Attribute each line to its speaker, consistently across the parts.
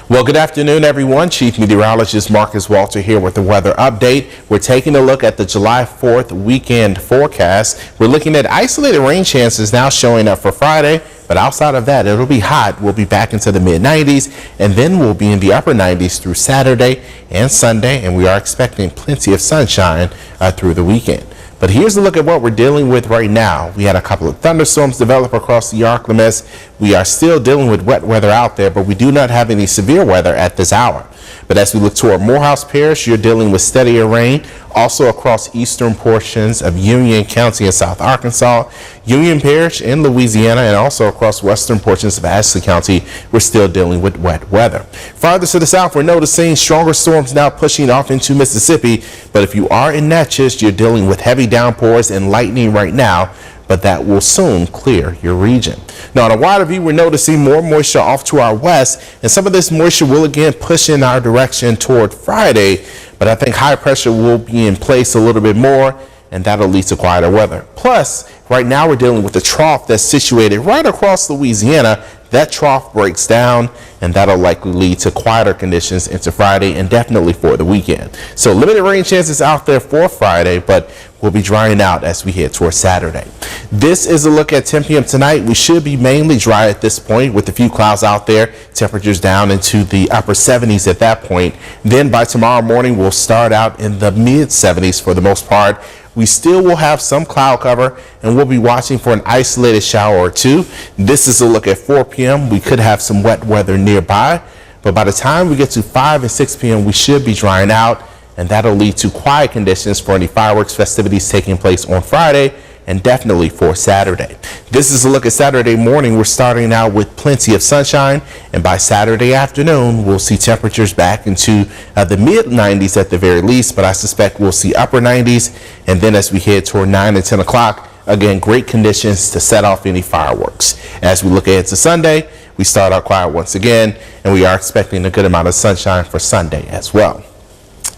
Speaker 1: Well, good afternoon, everyone. Chief Meteorologist Marcus Walter here with the weather update. We're taking a look at the July 4th weekend forecast. We're looking at isolated rain chances now showing up for Friday, but outside of that, it'll be hot. We'll be back into the mid-90s, and then we'll be in the upper 90s through Saturday and Sunday, and we are expecting plenty of sunshine through the weekend. But here's a look at what we're dealing with right now. We had a couple of thunderstorms develop across the Arklamas. We are still dealing with wet weather out there, but we do not have any severe weather at this hour. But as we look toward Morehouse Parish, you're dealing with steadier rain. Also across eastern portions of Union County in South Arkansas, Union Parish in Louisiana, and also across western portions of Ashley County, we're still dealing with wet weather. Farther to the south, we're noticing stronger storms now pushing off into Mississippi. But if you are in Natchez, you're dealing with heavy downpours and lightning right now, but that will soon clear your region. Now, on a wider view, we're noticing more moisture off to our west, and some of this moisture will again push in our direction toward Friday, but I think high pressure will be in place a little bit more, and that'll lead to quieter weather. Plus, right now we're dealing with a trough that's situated right across Louisiana. That trough breaks down, and that'll likely lead to quieter conditions into Friday and definitely for the weekend. So limited rain chances out there for Friday, but we'll be drying out as we head towards Saturday. This is a look at 10 p.m. tonight. We should be mainly dry at this point with a few clouds out there. Temperatures down into the upper 70s at that point. Then by tomorrow morning, we'll start out in the mid 70s for the most part. We still will have some cloud cover, and we'll be watching for an isolated shower or two. This is a look at 4 p.m. We could have some wet weather nearby, but by the time we get to 5 and 6 p.m., we should be drying out, and that'll lead to quiet conditions for any fireworks festivities taking place on Friday and definitely for Saturday. This is a look at Saturday morning. We're starting out with plenty of sunshine, and by Saturday afternoon, we'll see temperatures back into the mid-90s at the very least, but I suspect we'll see upper 90s, and then as we head toward 9 and 10 o'clock, again, great conditions to set off any fireworks. As we look ahead to Sunday, we start out quiet once again, and we are expecting a good amount of sunshine for Sunday as well.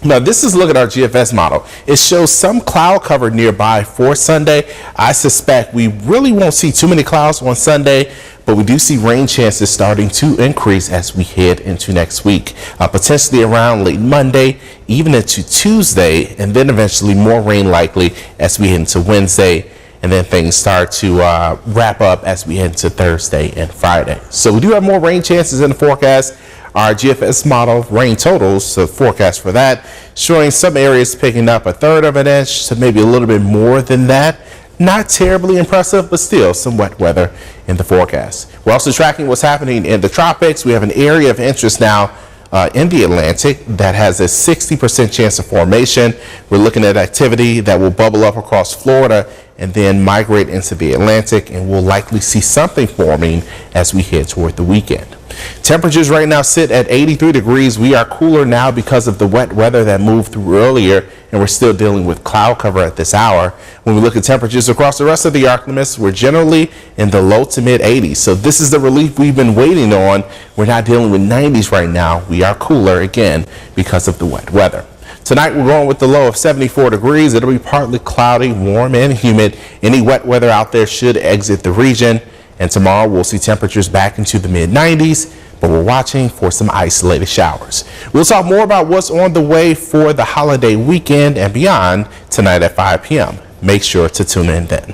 Speaker 1: Now, this is a look at our GFS model. It shows some cloud cover nearby for Sunday. I suspect we really won't see too many clouds on Sunday, but we do see rain chances starting to increase as we head into next week, potentially around late Monday, even into Tuesday, and then eventually more rain likely as we head into Wednesday. And then things start to wrap up as we head into Thursday and Friday. So we do have more rain chances in the forecast. Our GFS model rain totals, so forecast for that, showing some areas picking up 1/3 of an inch to maybe a little bit more than that. Not terribly impressive, but still some wet weather in the forecast. We're also tracking what's happening in the tropics. We have an area of interest now in the Atlantic that has a 60% chance of formation. We're looking at activity that will bubble up across Florida and then migrate into the Atlantic, and we'll likely see something forming as we head toward the weekend. Temperatures right now sit at 83 degrees. We are cooler now because of the wet weather that moved through earlier, and we're still dealing with cloud cover at this hour. When we look at temperatures across the rest of the Arklamas, we're generally in the low to mid 80s. So this is the relief we've been waiting on. We're not dealing with 90s right now. We are cooler again because of the wet weather. Tonight, we're going with the low of 74 degrees. It'll be partly cloudy, warm, and humid. Any wet weather out there should exit the region. And tomorrow, we'll see temperatures back into the mid-90s, but we're watching for some isolated showers. We'll talk more about what's on the way for the holiday weekend and beyond tonight at 5 p.m. Make sure to tune in then.